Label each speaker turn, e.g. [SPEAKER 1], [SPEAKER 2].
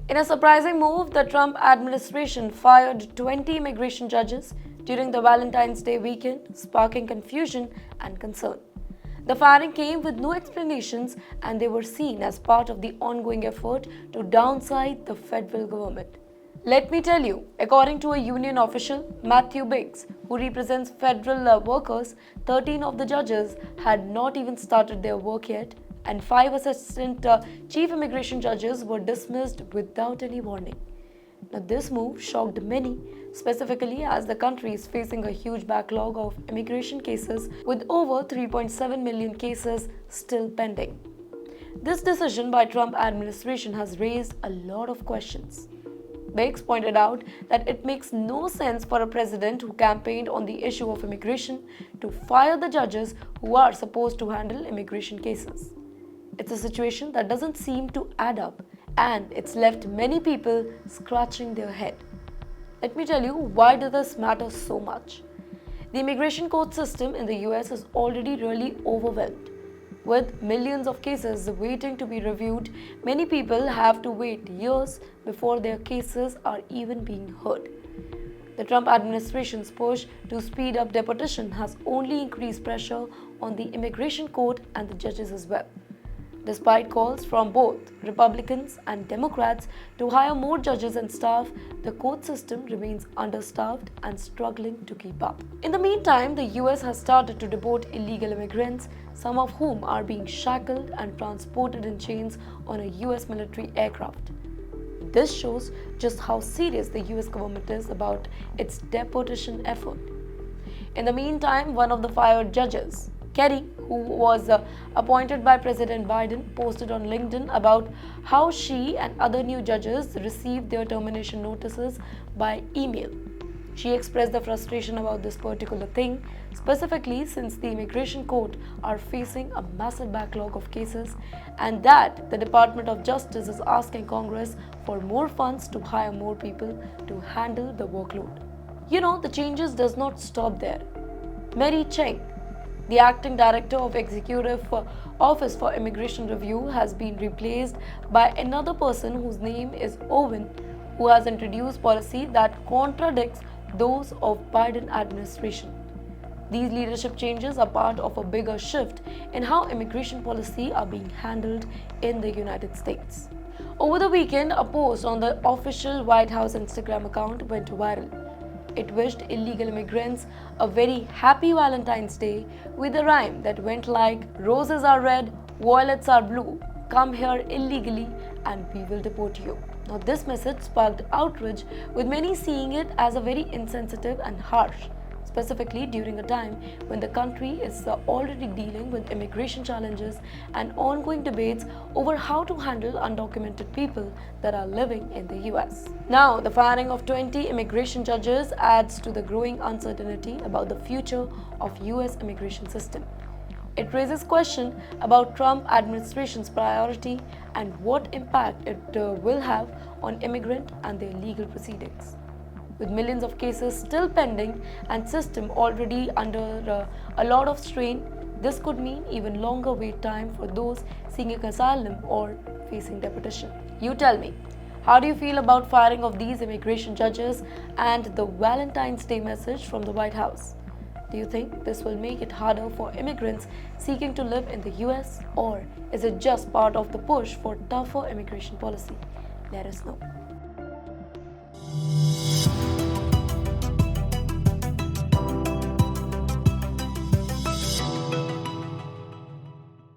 [SPEAKER 1] In a surprising move, the Trump administration fired 20 immigration judges during the Valentine's Day weekend, sparking confusion and concern. The firing came with no explanations and they were seen as part of the ongoing effort to downsize the federal government. Let me tell you, according to a union official, Matthew Biggs, who represents federal workers, 13 of the judges had not even started their work yet, and 5 assistant chief immigration judges were dismissed without any warning. Now, this move shocked many, specifically as the country is facing a huge backlog of immigration cases with over 3.7 million cases still pending. This decision by Trump administration has raised a lot of questions. Biggs pointed out that it makes no sense for a president who campaigned on the issue of immigration to fire the judges who are supposed to handle immigration cases. It's a situation that doesn't seem to add up, and it's left many people scratching their head. Let me tell you, why does this matter so much? The immigration court system in the US is already really overwhelmed. With millions of cases waiting to be reviewed, many people have to wait years before their cases are even being heard. The Trump administration's push to speed up deportation has only increased pressure on the immigration court and the judges as well. Despite calls from both Republicans and Democrats to hire more judges and staff, the court system remains understaffed and struggling to keep up. In the meantime, the US has started to deport illegal immigrants, some of whom are being shackled and transported in chains on a US military aircraft. This shows just how serious the US government is about its deportation effort. In the meantime, one of the fired judges, Kerry, who was appointed by President Biden, posted on LinkedIn about how she and other new judges received their termination notices by email. She expressed the frustration about this particular thing, specifically since the immigration court are facing a massive backlog of cases and that the Department of Justice is asking Congress for more funds to hire more people to handle the workload. The changes does not stop there. Mary Cheng, the acting director of Executive Office for Immigration Review, has been replaced by another person whose name is Owen, who has introduced policy that contradicts those of Biden administration. These leadership changes are part of a bigger shift in how immigration policy are being handled in the United States. Over the weekend, a post on the official White House Instagram account went viral. It wished illegal immigrants a very happy Valentine's Day with a rhyme that went like, "Roses are red, violets are blue, come here illegally and we will deport you." Now, this message sparked outrage, with many seeing it as a very insensitive and harsh, specifically during a time when the country is already dealing with immigration challenges and ongoing debates over how to handle undocumented people that are living in the US. Now, the firing of 20 immigration judges adds to the growing uncertainty about the future of US immigration system. It raises questions about Trump administration's priority and what impact it will have on immigrant and their legal proceedings. With millions of cases still pending and system already under a lot of strain, this could mean even longer wait time for those seeking asylum or facing deportation. You tell me, how do you feel about firing of these immigration judges and the Valentine's Day message from the White House? Do you think this will make it harder for immigrants seeking to live in the US, or is it just part of the push for tougher immigration policy? Let us know.